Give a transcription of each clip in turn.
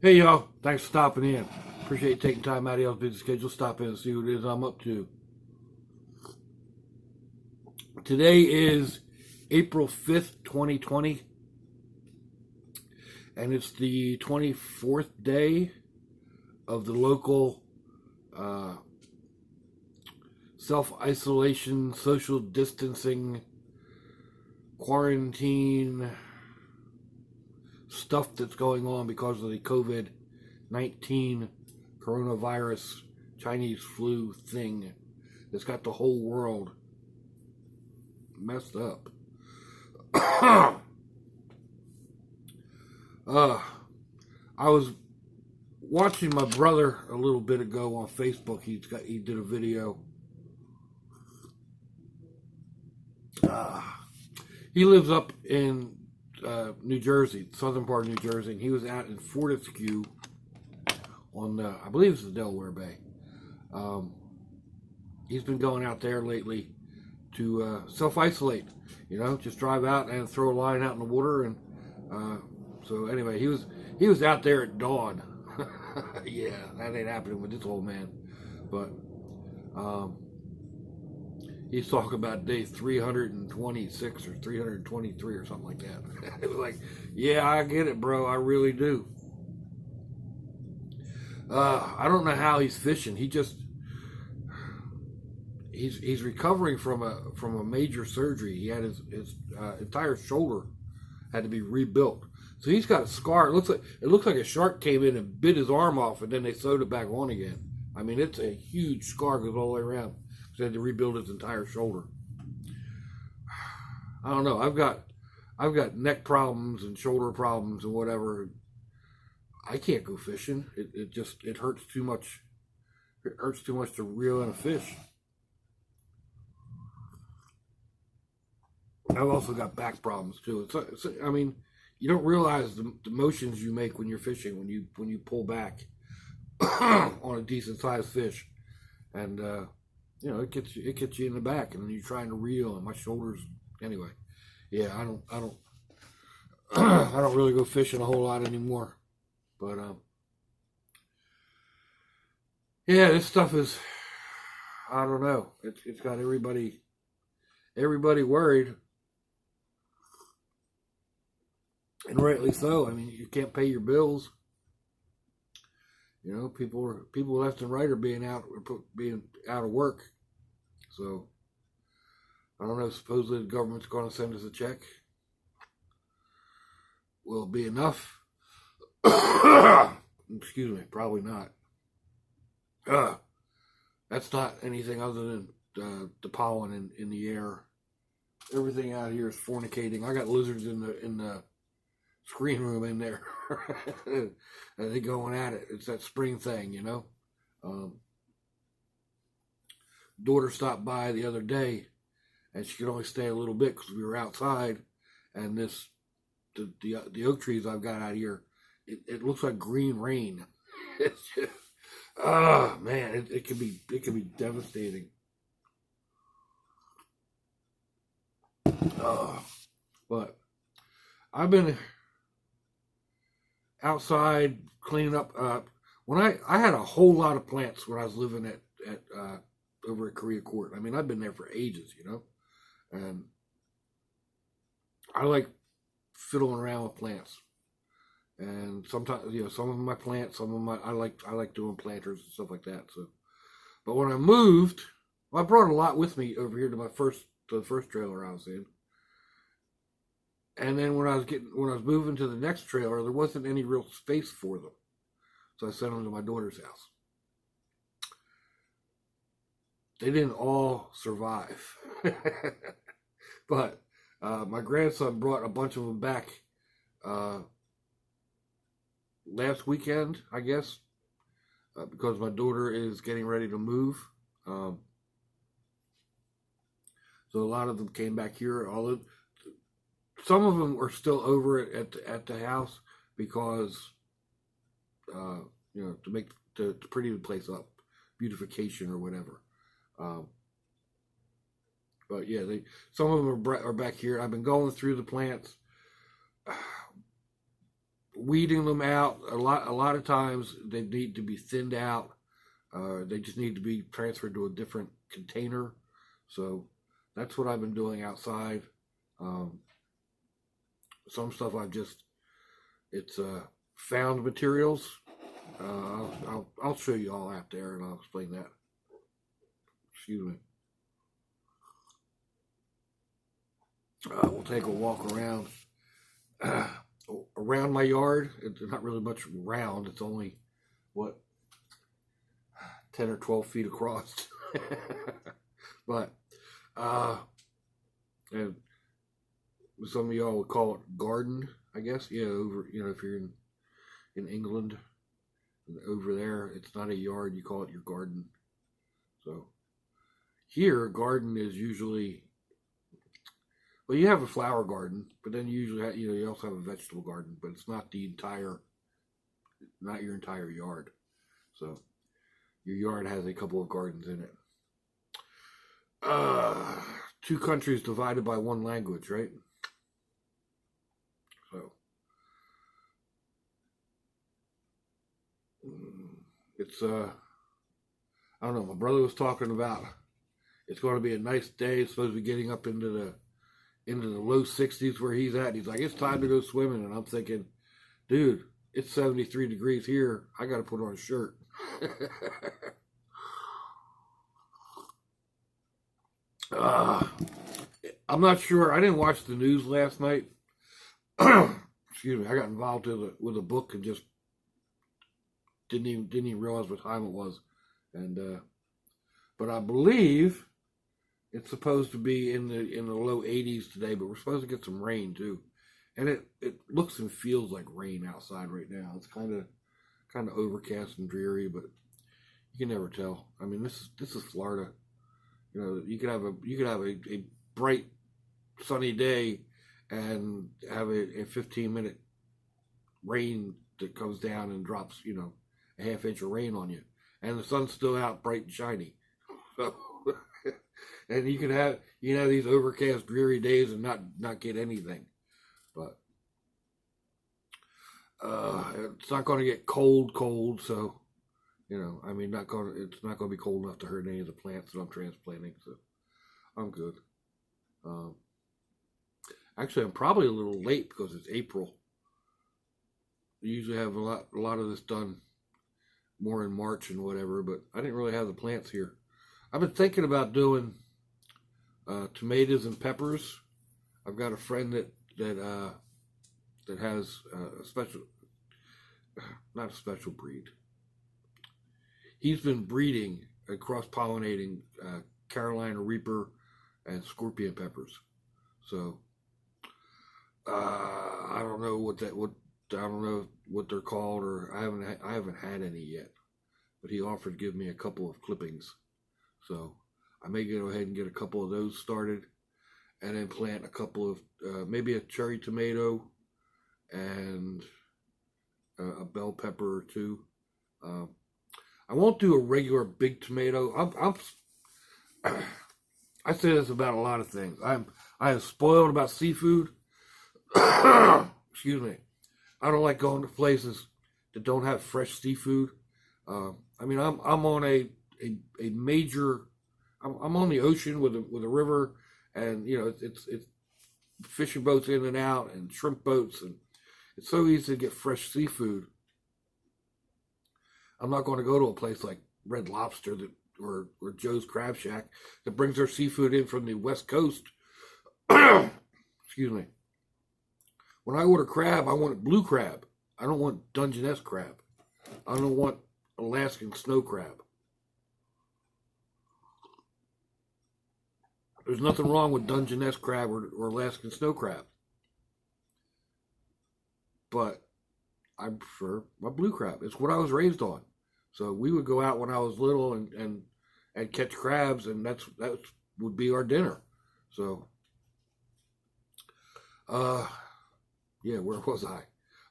Hey y'all, thanks for stopping in. Appreciate you taking time out of y'all's busy schedule. Stop in and see what it is I'm up to. Today is April 5th, 2020, and it's the 24th day of the local self-isolation, social distancing, quarantine stuff that's going on because of the COVID-19 coronavirus Chinese flu thing that's got the whole world messed up. I was watching my brother a little bit ago on Facebook. He did a video. He lives up in New Jersey, southern part of New Jersey, and he was out in Fortescue on I believe it's the Delaware Bay. He's been going out there lately to self-isolate, just drive out and throw a line out in the water. And so anyway, he was out there at dawn. Yeah, that ain't happening with this old man. But he's talking about day 326 or 323 or something like that. It was like, yeah, I get it, bro. I really do. I don't know how he's fishing. He's recovering from a major surgery. He had his entire shoulder had to be rebuilt. So he's got a scar. It looks like a shark came in and bit his arm off, and then they sewed it back on again. I mean, it's a huge scar, goes all the way around. So they had to rebuild his entire shoulder. I don't know. I've got neck problems and shoulder problems and whatever. I can't go fishing. It hurts too much. It hurts too much to reel in a fish. I've also got back problems too. I mean, you don't realize the motions you make when you're fishing, when you pull back on a decent sized fish, and it gets you in the back, and then you're trying to reel, and my shoulders. Anyway, yeah, I don't I don't really go fishing a whole lot anymore, but yeah, this stuff is, I don't know. It's got everybody worried. And rightly so. I mean, you can't pay your bills. People left and right are being out of work. So I don't know. Supposedly the government's going to send us a check. Will it be enough? Excuse me. Probably not. That's not anything other than the pollen in the air. Everything out here is fornicating. I got lizards in the screen room in there. And they going at it. It's that spring thing, Daughter stopped by the other day, and she could only stay a little bit because we were outside, and the oak trees I've got out here, it looks like green rain. It's just, oh man, it can be devastating. But I've been outside cleaning up. When I had a whole lot of plants when I was living at over at Korea Court. I mean, I've been there for ages, and I like fiddling around with plants. And sometimes, some of my plants, some of my I like doing planters and stuff like that. So, but when I moved, I brought a lot with me over here to the first trailer I was in. And then when I was moving to the next trailer, there wasn't any real space for them. So I sent them to my daughter's house. They didn't all survive. But my grandson brought a bunch of them back last weekend, I guess, because my daughter is getting ready to move. So a lot of them came back here. Some of them are still over at the house because, to pretty the place up, beautification or whatever. But yeah, some of them are back here. I've been going through the plants. weeding them out. A lot of times they need to be thinned out. They just need to be transferred to a different container. So that's what I've been doing outside. Some stuff it's found materials. I'll show you all out there and I'll explain that. Excuse me. We'll take a walk around my yard. It's not really much round. It's only, 10 or 12 feet across. But, and some of y'all would call it garden, I guess. Yeah, over, if you're in England, over there, it's not a yard. You call it your garden. So here, garden is usually, well, you have a flower garden, but then you usually have, you also have a vegetable garden, but it's not not your entire yard. So your yard has a couple of gardens in it. 2 countries divided by 1 language, right? So it's I don't know. My brother was talking about it's going to be a nice day. It's supposed to be getting up into the low 60s where he's at. He's like, it's time to go swimming, and I'm thinking, dude, it's 73 degrees here. I got to put on a shirt. I'm not sure. I didn't watch the news last night. Excuse me. I got involved with a book and just didn't even realize what time it was. And but I believe it's supposed to be in the low 80s today, but we're supposed to get some rain too. And it looks and feels like rain outside right now. It's kind of overcast and dreary, but you can never tell. I mean, this is Florida. You could have a bright sunny day and have a 15-minute rain that comes down and drops, a half inch of rain on you, and the sun's still out bright and shiny. So, and you can have these overcast, dreary days and not get anything. But it's not going to get cold. So, it's not going to be cold enough to hurt any of the plants that I'm transplanting. So I'm good. Actually, I'm probably a little late because it's April. We usually have a lot of this done more in March and whatever, but I didn't really have the plants here. I've been thinking about doing tomatoes and peppers. I've got a friend that has not a special breed. He's been breeding and cross-pollinating Carolina Reaper and scorpion peppers. So I don't know what they're called, or I haven't had any yet. But he offered to give me a couple of clippings, so I may go ahead and get a couple of those started, and then plant a couple of maybe a cherry tomato and a bell pepper or 2. I won't do a regular big tomato. I say this about a lot of things. I am spoiled about seafood. Excuse me. I don't like going to places that don't have fresh seafood. I'm on a major. I'm on the ocean with a river, and it's fishing boats in and out, and shrimp boats, and it's so easy to get fresh seafood. I'm not going to go to a place like Red Lobster or Joe's Crab Shack that brings their seafood in from the West Coast. Excuse me. When I order crab, I want blue crab. I don't want Dungeness crab. I don't want Alaskan snow crab. There's nothing wrong with Dungeness crab or Alaskan snow crab. But I prefer my blue crab. It's what I was raised on. So we would go out when I was little and catch crabs, and that would be our dinner. So, yeah, where was I?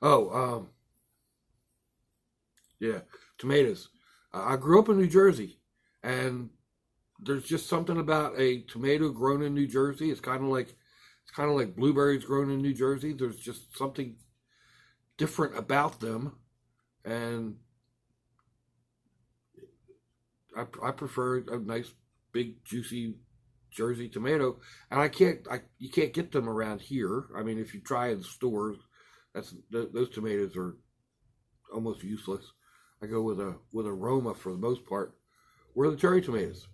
Oh, yeah, tomatoes. I grew up in New Jersey, and there's just something about a tomato grown in New Jersey. It's kind of like blueberries grown in New Jersey. There's just something different about them, and I prefer a nice big juicy Jersey tomato, and you can't get them around here. I mean, if you try in stores, those tomatoes are almost useless. I go with aroma for the most part. Where the cherry tomatoes,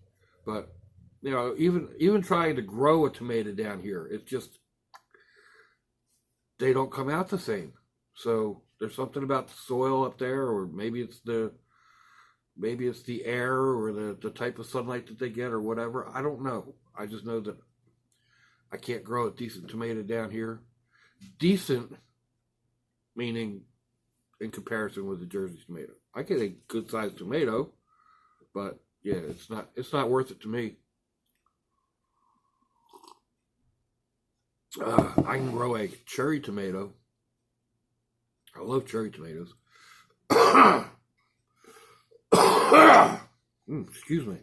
but even trying to grow a tomato down here, it's just they don't come out the same. So there's something about the soil up there, or maybe it's the air or the type of sunlight that they get or whatever. I don't know. I just know that I can't grow a decent tomato down here. Decent meaning in comparison with the Jersey tomato. I get a good sized tomato, but yeah, it's not worth it to me. I can grow a cherry tomato. I love cherry tomatoes. Excuse me.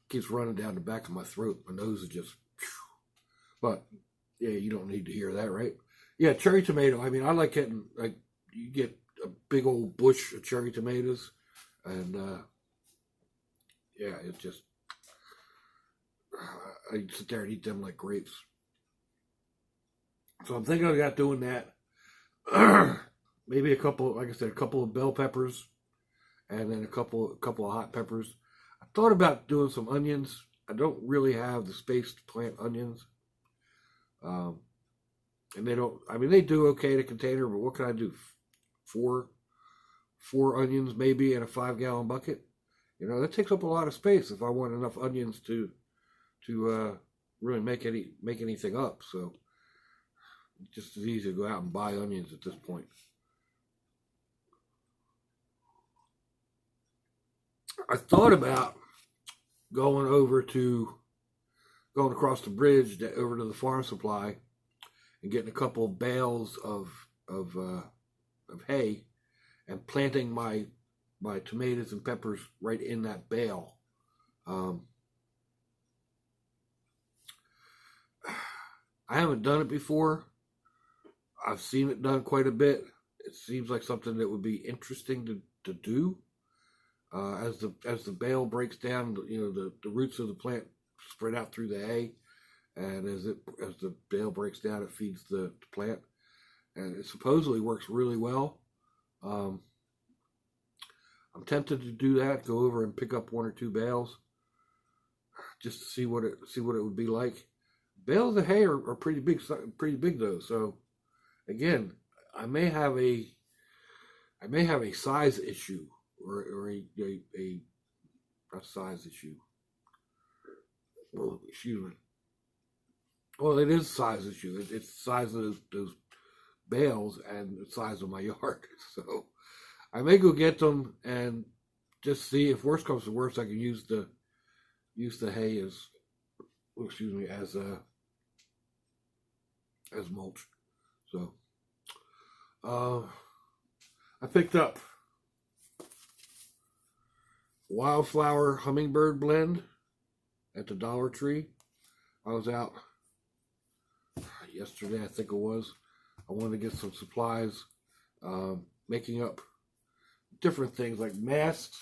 Keeps running down the back of my throat. My nose is just. But yeah, you don't need to hear that, right? Yeah, cherry tomato. I mean, I like getting you get a big old bush of cherry tomatoes, and yeah, it's just I sit there and eat them like grapes. So I'm thinking about doing that. Maybe a couple, like I said, a couple of bell peppers, and then a couple of hot peppers. I thought about doing some onions. I don't really have the space to plant onions. And they don't, I mean, they do okay in a container, but what can I do? Four onions maybe in a 5-gallon bucket. That takes up a lot of space if I want enough onions to really make anything up. So it's just as easy to go out and buy onions at this point. I thought about going across the bridge over to the farm supply and getting a couple of bales of hay and planting my tomatoes and peppers right in that bale. I haven't done it before. I've seen it done quite a bit. It seems like something that would be interesting to do. As the bale breaks down, the roots of the plant spread out through the hay, and as the bale breaks down, it feeds the plant, and it supposedly works really well. I'm tempted to do that. Go over and pick up 1 or 2 bales, just to see what it would be like. Bales of hay are pretty big though. So again, I may have a size issue or a not size issue. Oh, excuse me. Well, it is a size issue. It's the size of those bales and the size of my yard. So I may go get them and just see if worst comes to worst, I can use the hay as mulch. So I picked up Wildflower Hummingbird Blend at the Dollar Tree. I was out yesterday, I think it was. I wanted to get some supplies, making up different things like masks.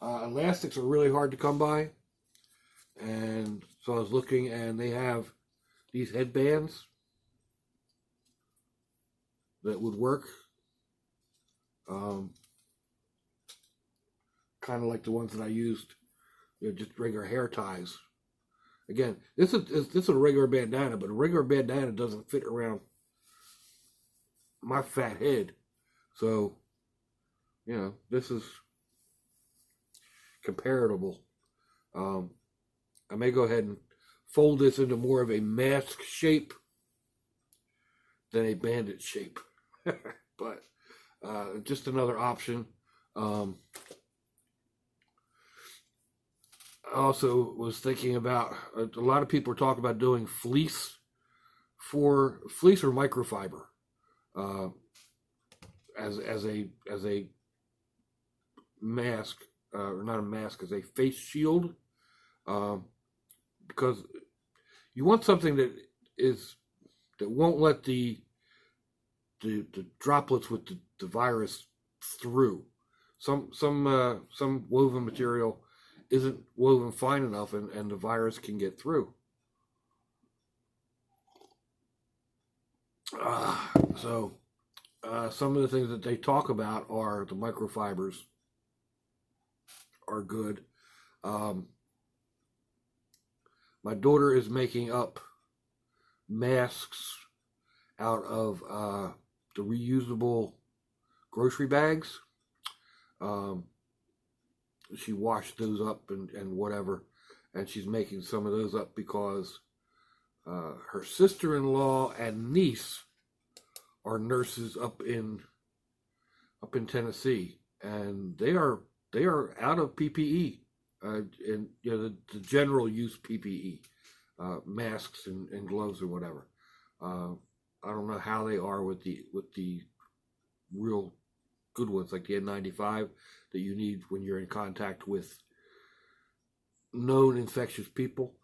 Elastics are really hard to come by, and so I was looking, and they have these headbands that would work, kind of like the ones that I used, just regular hair ties. Again, this is a regular bandana, but a regular bandana doesn't fit around my fat head. So, this is comparable. I may go ahead and fold this into more of a mask shape than a bandit shape. But just another option. I also was thinking about, a lot of people are talking about doing fleece or microfiber as a mask, or not a mask, as a face shield, because you want something that won't let the the droplets with the virus through. Some woven material isn't woven fine enough, and the virus can get through. So some of the things that they talk about are the microfibers are good. My daughter is making up masks out of the reusable grocery bags. She washed those up and whatever, and she's making some of those up because her sister-in-law and niece are nurses up in Tennessee, and they are out of PPE, and the general use PPE, masks and gloves or whatever. I don't know how they are with the real good ones like the N95 that you need when you're in contact with known infectious people,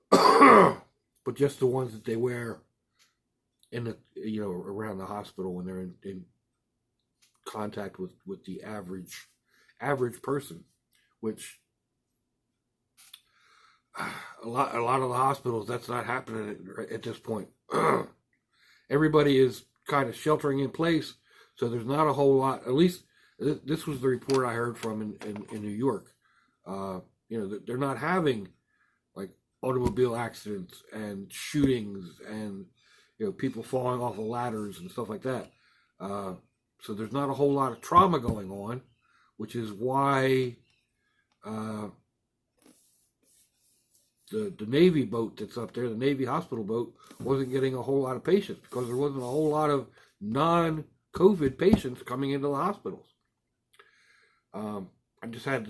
but just the ones that they wear in the around the hospital when they're in contact with the average person, which a lot of the hospitals, that's not happening at this point. Everybody is kind of sheltering in place, so there's not a whole lot. At least this was the report I heard from in New York. They're not having like automobile accidents and shootings and people falling off of ladders and stuff like that. So there's not a whole lot of trauma going on, which is why the Navy boat that's up there, the Navy hospital boat, wasn't getting a whole lot of patients because there wasn't a whole lot of non-COVID patients coming into the hospitals. I just had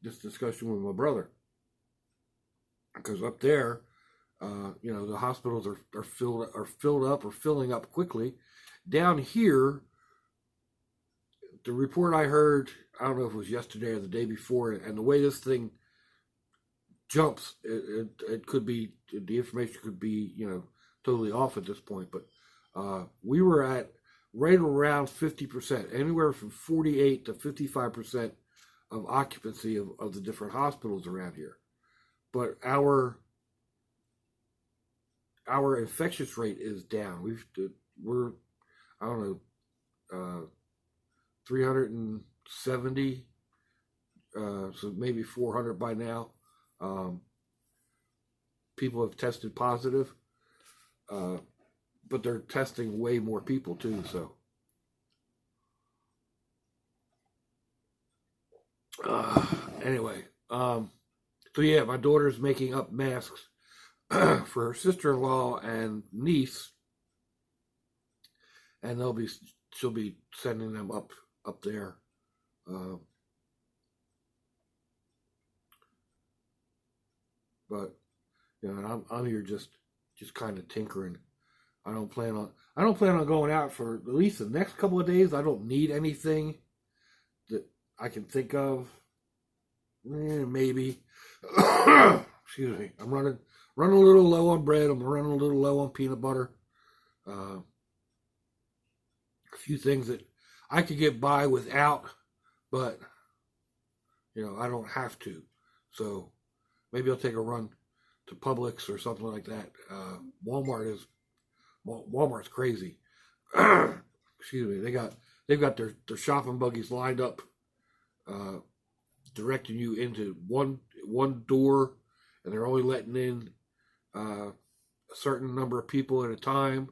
this discussion with my brother because up there, the hospitals are filled up or filling up quickly. Down here, the report I heard, I don't know if it was yesterday or the day before, and the way this thing jumps, it could be, the information could be, totally off at this point, but we were at right around 50%, anywhere from 48 to 55% of occupancy of the different hospitals around here. But our infectious rate is down. We're I don't know, 370, so maybe 400 by now. People have tested positive, but they're testing way more people too. So, anyway, so yeah, my daughter's making up masks for her sister-in-law and niece, and she'll be sending them up there. But I'm here just kind of tinkering. I don't plan on going out for at least the next couple of days. I don't need anything that I can think of. Maybe. Excuse me. I'm running a little low on bread. I'm running a little low on peanut butter. A few things that I could get by without, but I don't have to. So maybe I'll take a run to Publix or something like that. Walmart's crazy. Excuse me. They've got their shopping buggies lined up, directing you into one door, and they're only letting in a certain number of people at a time.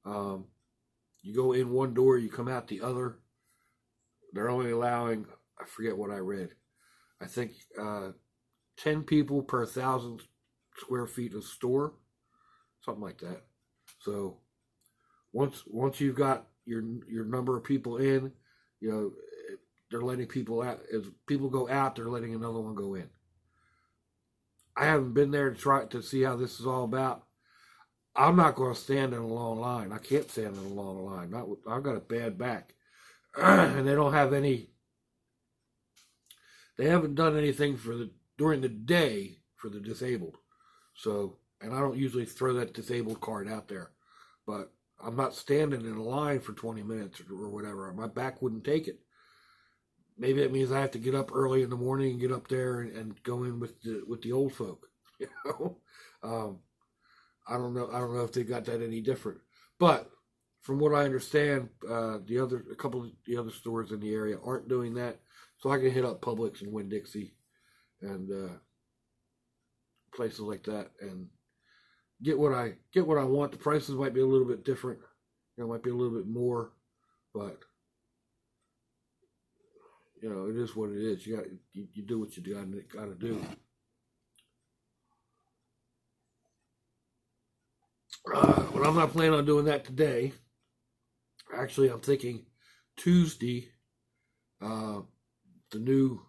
You go in one door, you come out the other. They're only allowing, I forget what I read, I think 10 people per 1,000 square feet of store, something like that. So once you've got your number of people in, they're letting people out. As people go out, they're letting another one go in. I haven't been there to try to see how this is all about. I'm not going to stand in a long line. I can't stand in a long line. I've got a bad back, and they don't have any. They haven't done anything during the day for the disabled. So, and I don't usually throw that disabled card out there, but I'm not standing in a line for 20 minutes or whatever. My back wouldn't take it. Maybe that means I have to get up early in the morning and get up there and go in with the old folk. You know, I don't know. I don't know if they got that any different. But from what I understand, a couple of the other stores in the area aren't doing that. So I can hit up Publix and Winn-Dixie and places like that and get what I want. The prices might be a little bit different. You know, might be a little bit more, but you know, it is what it is. You do what you got to do. But I'm not planning on doing that today. Actually, I'm thinking Tuesday. The new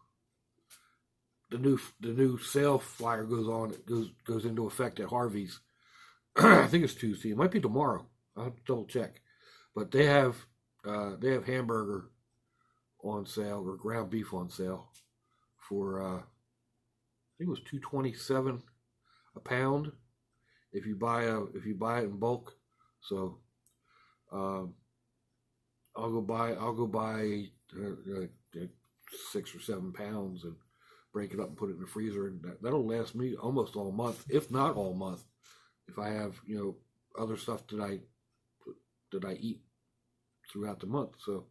sale flyer goes on. It goes into effect at Harveys. I think it's Tuesday. It might be tomorrow. I'll have to double check. But they have hamburger on sale or ground beef on sale for I think it was $2.27 a pound if you buy it in bulk. So I'll go buy 6 or 7 pounds and break it up and put it in the freezer, and that'll last me almost all month, if not all month, if I have, you know, other stuff that I eat throughout the month. So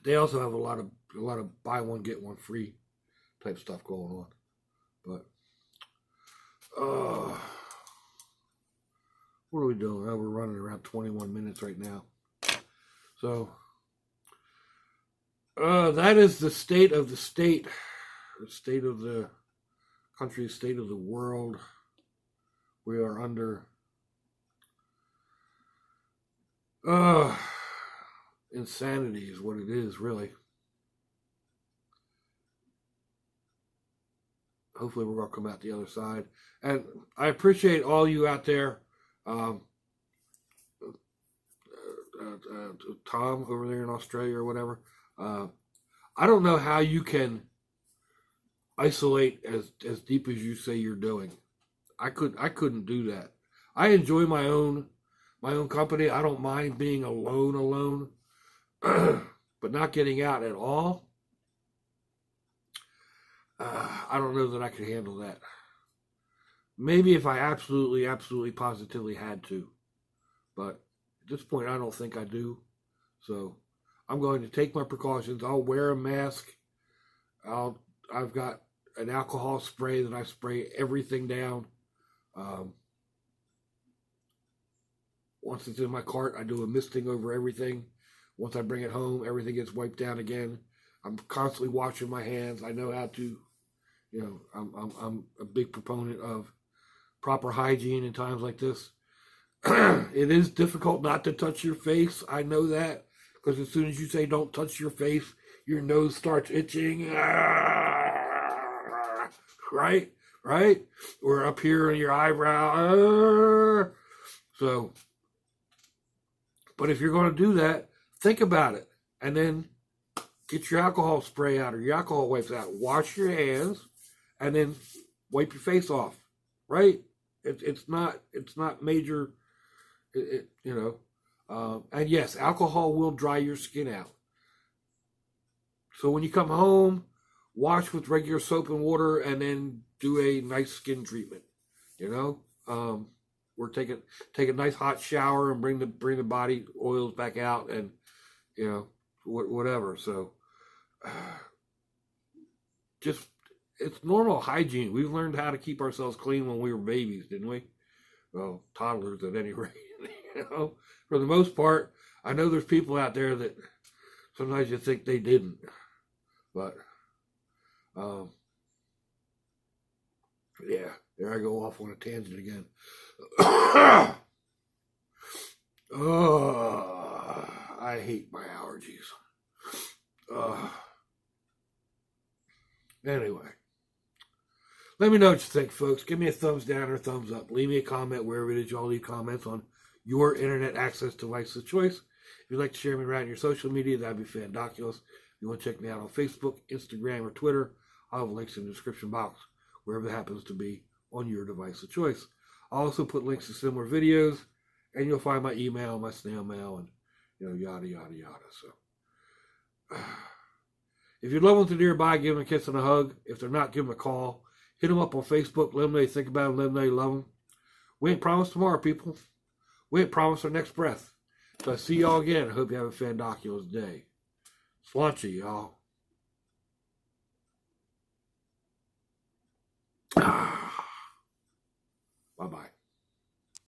they also have a lot of buy one get one free type stuff going on. But what are we doing? We're running around 21 minutes right now. So that is the state of the state of the country, state of the world. We are under insanity is what it is, really. Hopefully we're going to come out the other side. And I appreciate all you out there. Tom over there in Australia or whatever. I don't know how you can isolate as deep as you say you're doing. I couldn't do that. I enjoy my own company. I don't mind being alone, but not getting out at all. I don't know that I could handle that. Maybe if I absolutely, positively had to, but at this point, I don't think I do. So I'm going to take my precautions. I'll wear a mask. I've got an alcohol spray that I spray everything down. Once it's in my cart, I do a misting over everything. Once I bring it home, everything gets wiped down again. I'm constantly washing my hands. I know how to, you know, I'm a big proponent of proper hygiene in times like this. It is difficult not to touch your face. I know that, because as soon as you say don't touch your face, your nose starts itching. Right? Or up here in your eyebrow. So, but if you're going to do that, think about it. And then get your alcohol spray out or your alcohol wipes out. Wash your hands and then wipe your face off. Right? It's not major, you know. And yes, alcohol will dry your skin out. So when you come home, wash with regular soap and water and then do a nice skin treatment. You know, or take a nice hot shower and bring the body oils back out, and you know, whatever. So just it's normal hygiene. We've learned how to keep ourselves clean when we were babies, didn't we? Well, toddlers at any rate. You know, for the most part, I know there's people out there that sometimes you think they didn't, but yeah, there I go off on a tangent again. Oh, I hate my allergies. Anyway, let me know what you think, folks. Give me a thumbs down or thumbs up. Leave me a comment wherever it is y'all leave comments on your internet access device of choice. If you'd like to share me around your social media, that'd be fandoculous. If you want to check me out on Facebook, Instagram, or Twitter, I'll have links in the description box, wherever it happens to be on your device of choice. I'll also put links to similar videos, and you'll find my email, my snail mail, and yada yada yada. So, if your loved ones are nearby, give them a kiss and a hug. If they're not, give them a call. Hit them up on Facebook. Let them know you think about them. Let them know you love them. We ain't promised tomorrow, people. We ain't promised our next breath. So I see y'all again. I hope you have a fandoculous day. Slunchy, y'all. Bye-bye.